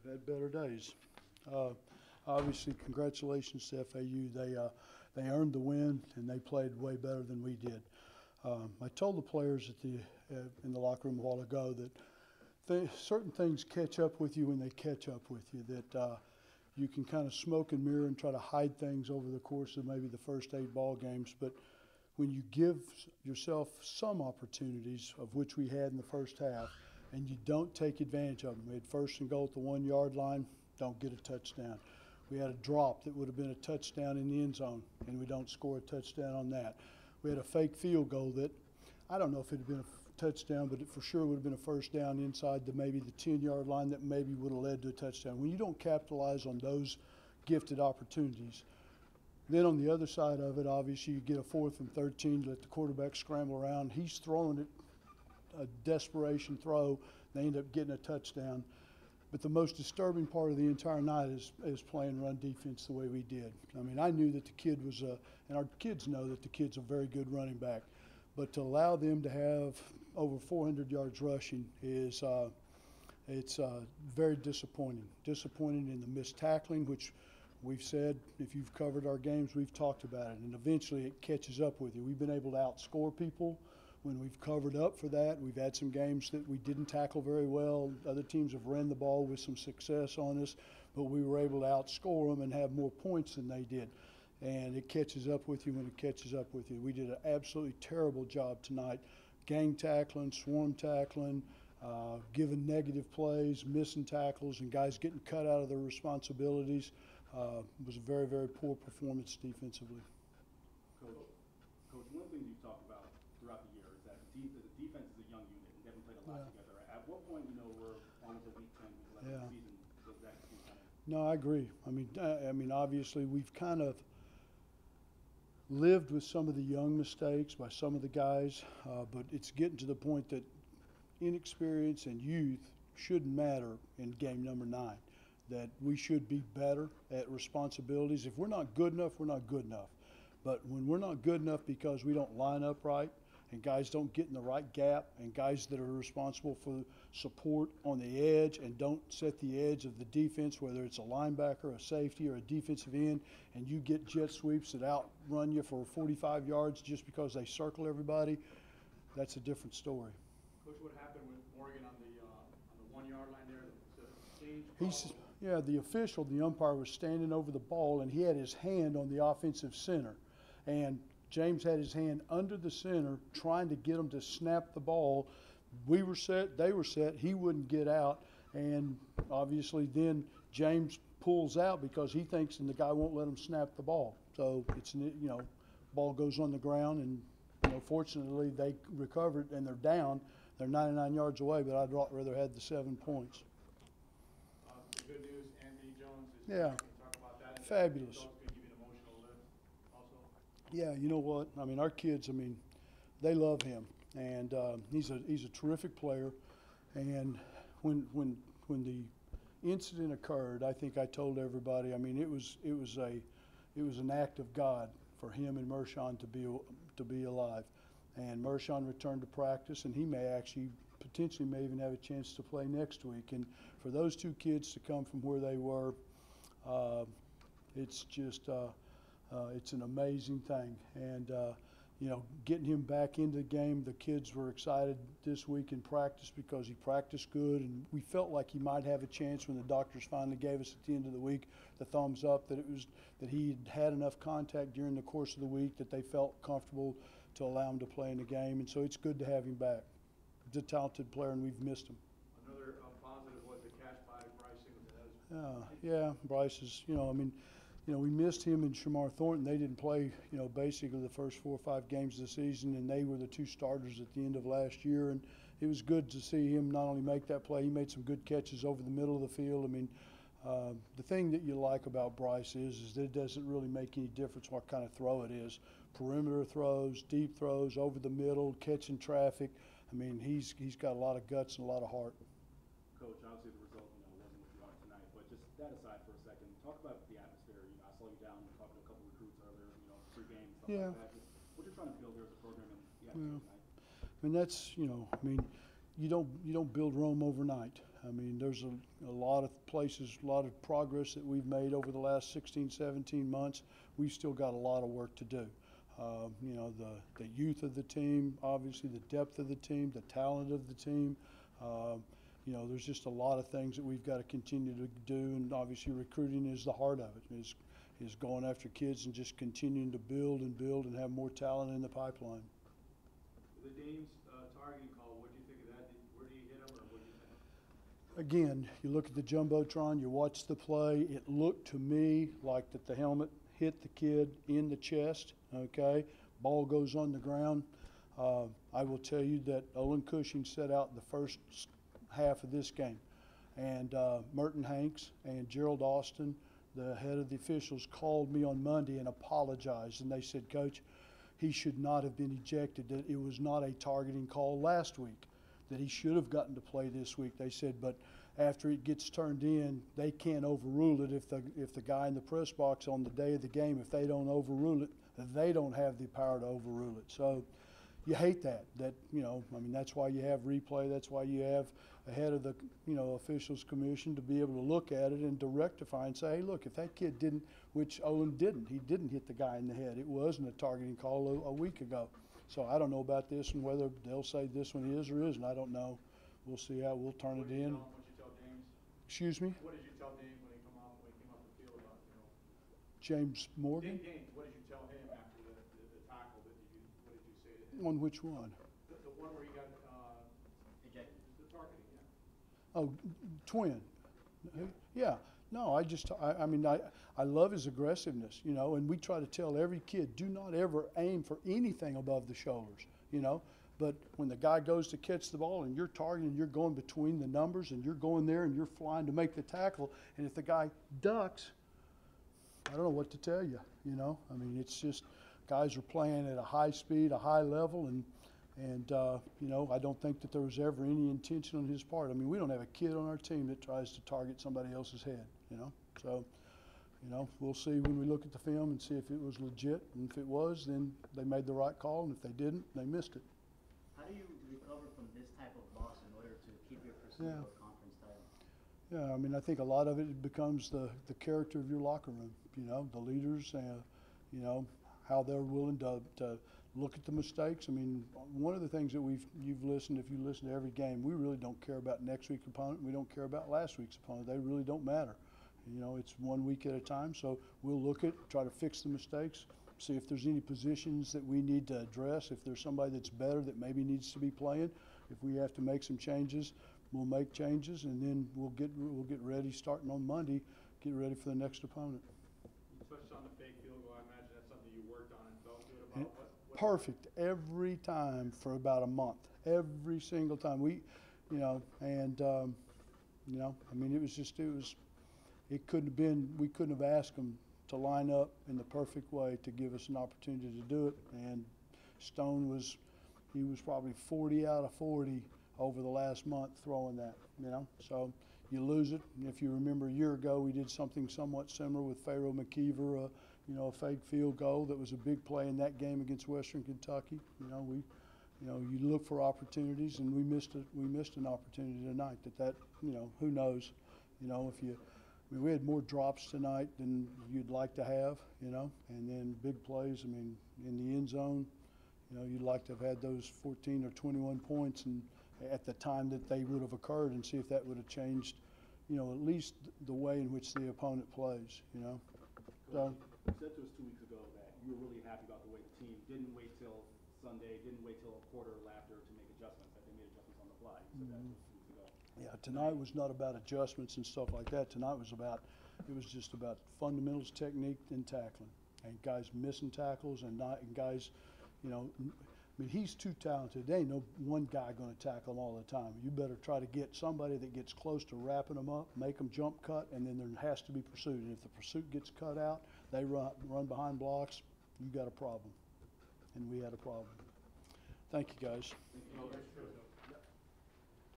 I've had better days. Obviously, congratulations to FAU. They earned the win, and they played way better than we did. I told the players in the locker room a while ago that certain things catch up with you when they catch up with you, that you can kind of smoke and mirror and try to hide things over the course of maybe the first 8 ball games. But when you give yourself some opportunities, of which we had in the first half, and you don't take advantage of them. We had 1st and goal at the 1-yard line, don't get a touchdown. We had a drop that would have been a touchdown in the end zone, and we don't score a touchdown on that. We had a fake field goal that, I don't know if it had been a touchdown, but it for sure would have been a 1st down inside maybe the 10-yard line that maybe would have led to a touchdown. When you don't capitalize on those gifted opportunities, then on the other side of it, obviously you get a 4th and 13, let the quarterback scramble around. He's throwing it, a desperation throw. They end up getting a touchdown. But the most disturbing part of the entire night is playing run defense the way we did. I mean, I knew that the kid was and our kids know that the kid's a very good running back. But to allow them to have over 400 yards rushing is it's very disappointing. Disappointing in the missed tackling, which we've said, if you've covered our games, we've talked about it. And eventually it catches up with you. We've been able to outscore people when we've covered up for that. We've had some games that we didn't tackle very well. Other teams have ran the ball with some success on us, but we were able to outscore them and have more points than they did. And it catches up with you when it catches up with you. We did an absolutely terrible job tonight, gang tackling, swarm tackling, giving negative plays, missing tackles, and guys getting cut out of their responsibilities. It was a very, very poor performance defensively. Coach, one of the things you've talked about throughout the year is that the defense is a young unit and they haven't played a lot together. At what point, we're on to week 10, week 11 of the season, does that kind of? No, I agree. I mean, obviously we've kind of lived with some of the young mistakes by some of the guys, but it's getting to the point that inexperience and youth shouldn't matter in game number 9. That we should be better at responsibilities. If we're not good enough, we're not good enough. But when we're not good enough because we don't line up right and guys don't get in the right gap and guys that are responsible for support on the edge and don't set the edge of the defense, whether it's a linebacker, a safety, or a defensive end, and you get jet sweeps that outrun you for 45 yards just because they circle everybody, that's a different story. Coach, what happened with Morgan on the 1-yard line there? The official, the umpire, was standing over the ball, and he had his hand on the offensive center. And James had his hand under the center trying to get him to snap the ball. We were set, they were set, he wouldn't get out. And obviously then James pulls out because he thinks and the guy won't let him snap the ball. So it's, ball goes on the ground, and fortunately they recovered and they're down. They're 99 yards away, but I'd rather had the 7 points. Good news, Anthony Jones is yeah, talk about that. fabulous. Could give you an emotional lift also. Yeah, you know what? I mean, our kids, they love him, and he's a terrific player. And when the incident occurred, I think I told everybody. I mean, it was an act of God for him and Mershon to be alive. And Mershon returned to practice, and he potentially may even have a chance to play next week. And for those 2 kids to come from where they were, it's just it's an amazing thing. And getting him back into the game, the kids were excited this week in practice because he practiced good, and we felt like he might have a chance when the doctors finally gave us at the end of the week the thumbs up that he had enough contact during the course of the week that they felt comfortable to allow him to play in the game. And so it's good to have him back. He's a talented player, and we've missed him. Another positive was the catch by Bryce Singleton. Yeah, Bryce is, we missed him and Shamar Thornton. They didn't play, basically the first 4 or 5 games of the season, and they were the 2 starters at the end of last year. And it was good to see him not only make that play, he made some good catches over the middle of the field. The thing that you like about Bryce is that it doesn't really make any difference what kind of throw it is. Perimeter throws, deep throws, over the middle, catching traffic. He's got a lot of guts and a lot of heart. Coach, obviously the result, wasn't what you wanted tonight, but just that aside for a second, talk about the atmosphere. I saw you down talking to a couple recruits earlier, pre-game and stuff like that. Just what you're trying to build here as a program and the atmosphere tonight. That's, you don't build Rome overnight. I mean, there's a lot of places, a lot of progress that we've made over the last 16, 17 months. We've still got a lot of work to do. You know, the youth of the team, obviously the depth of the team, the talent of the team. You know, there's just a lot of things that we've got to continue to do, and obviously recruiting is the heart of it, is going after kids and just continuing to build and have more talent in the pipeline. The Dame's targeting call, what do you think of that? Where do you hit him, or what do you think? Again, you look at the jumbotron, you watch the play, it looked to me like that the helmet hit the kid in the chest, okay? Ball goes on the ground. I will tell you that Olin Cushing set out the first half of this game, and Merton Hanks and Gerald Austin, the head of the officials, called me on Monday and apologized, and they said, Coach, he should not have been ejected, that it was not a targeting call last week, that he should have gotten to play this week. They said, but after it gets turned in, they can't overrule it if the guy in the press box on the day of the game, if they don't overrule it, they don't have the power to overrule it. So you hate that, you know, I mean, that's why you have replay, that's why you have a head of the, you know, officials commission to be able to look at it and to rectify and say, hey, look, if that kid didn't, which Olin didn't, he didn't hit the guy in the head. It wasn't a targeting call a week ago. So I don't know about this and whether they'll say this one is or isn't. I don't know. We'll see how we'll turn it in. What did you tell James? Excuse me? What did you tell James when he came off the field about, you know? James Morgan? James, what did you tell him after the tackle? What did you say to him? On which one? The one where he got ejected. The targeting, yeah. Oh, Twin. Yeah. No, I mean, I love his aggressiveness, you know, and we try to tell every kid, do not ever aim for anything above the shoulders, you know. But when the guy goes to catch the ball and you're targeting, you're going between the numbers and you're going there and you're flying to make the tackle, and if the guy ducks, I don't know what to tell you, you know. I mean, it's just guys are playing at a high speed, a high level, and you know, I don't think that there was ever any intention on his part. I mean, we don't have a kid on our team that tries to target somebody else's head, you know. So, you know, we'll see when we look at the film and see if it was legit, and if it was, then they made the right call, and if they didn't, they missed it. How do you recover from this type of loss in order to keep your pursuit of a conference title? Yeah, I mean, I think a lot of it becomes the character of your locker room, you know, the leaders, you know, how they're willing to look at the mistakes. I mean, one of the things that you've listened, if you listen to every game, we really don't care about next week's opponent. We don't care about last week's opponent. They really don't matter. You know, it's 1 week at a time. So we'll look at, try to fix the mistakes, see if there's any positions that we need to address, if there's somebody that's better that maybe needs to be playing. If we have to make some changes, we'll make changes, and then we'll get ready starting on Monday, get ready for the next opponent. You touched on the fake field goal. I imagine that's something you worked on and felt good about. Perfect every time for about a month, every single time. We, you know, and you know, I mean, it couldn't have been. We couldn't have asked them to line up in the perfect way to give us an opportunity to do it. And Stone was probably 40 out of 40 over the last month throwing that. You know, so you lose it. And if you remember a year ago, we did something somewhat similar with Pharaoh McKeever. You know, a fake field goal that was a big play in that game against Western Kentucky. You know, you look for opportunities, and we missed an opportunity tonight. That you know, who knows? You know, I mean, we had more drops tonight than you'd like to have. You know, and then big plays. I mean, in the end zone, you know, you'd like to have had those 14 or 21 points, and at the time that they would have occurred, and see if that would have changed, you know, at least the way in which the opponent plays. You know, so. You said to us 2 weeks ago that you were really happy about the way the team didn't wait till Sunday, didn't wait till a quarter after to make adjustments, that they made adjustments on the fly. You said that to us 2 weeks ago. Yeah, tonight was not about adjustments and stuff like that. Tonight was just about fundamentals, technique, and tackling. And guys missing tackles and guys, you know, I mean, he's too talented. There ain't no one guy going to tackle him all the time. You better try to get somebody that gets close to wrapping them up, make them jump cut, and then there has to be pursuit. And if the pursuit gets cut out, they run behind blocks, you got a problem. And we had a problem. Thank you, guys. Thank you.